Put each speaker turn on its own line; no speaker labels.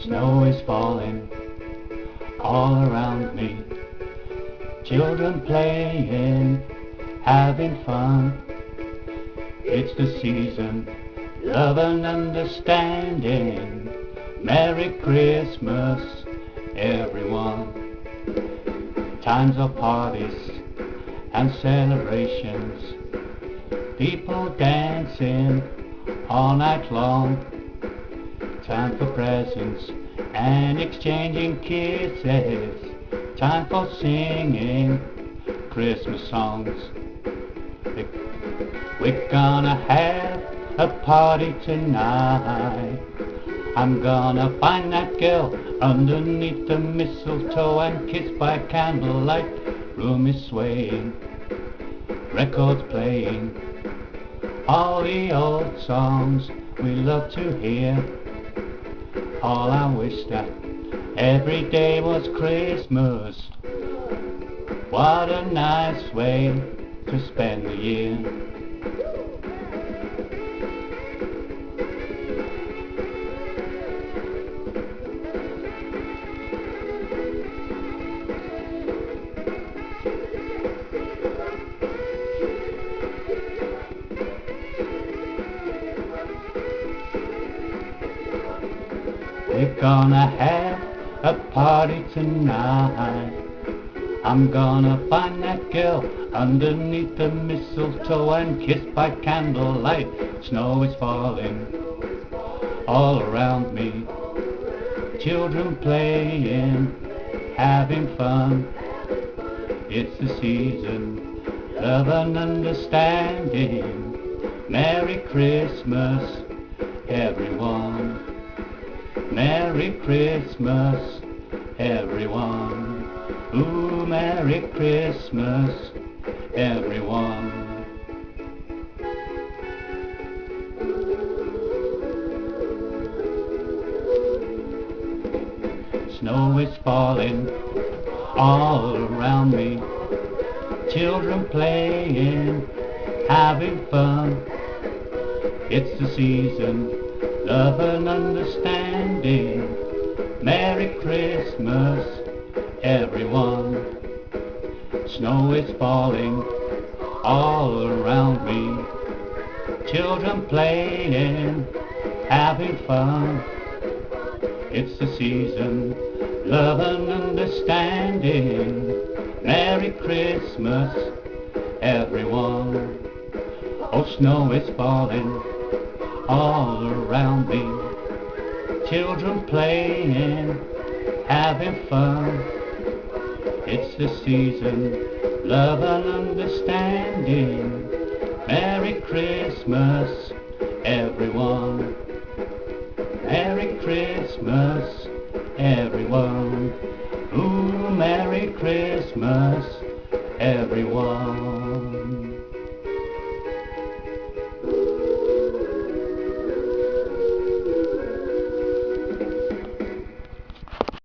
Snow is falling all around me. Children playing, having fun. It's the season, love and understanding. Merry Christmas, everyone. Times of parties and celebrations. People dancing all night long. Time for presents and exchanging kisses. Time for singing Christmas songs. We're gonna have a party tonight. I'm gonna find that girl underneath the mistletoe and kiss by candlelight. Room is swaying, records playing, all the old songs we love to hear. All I wish that every day was Christmas. What a nice way to spend the year. We're gonna have a party tonight. I'm gonna find that girl underneath the mistletoe and kiss by candlelight. Snow is falling all around me. Children playing, having fun. It's the season, love and understanding. Merry Christmas, everyone. Merry Christmas, everyone. Ooh, Merry Christmas, everyone. Snow is falling all around me. Children playing, having fun. It's the season, love and understanding. Merry Christmas, everyone. Snow is falling all around me. Children playing, having fun. It's the season, love and understanding. Merry Christmas, everyone. Oh, snow is falling all around me. Children playing, having fun. It's the season, love and understanding. Merry Christmas, everyone. Merry Christmas, everyone. Ooh, Merry Christmas, everyone.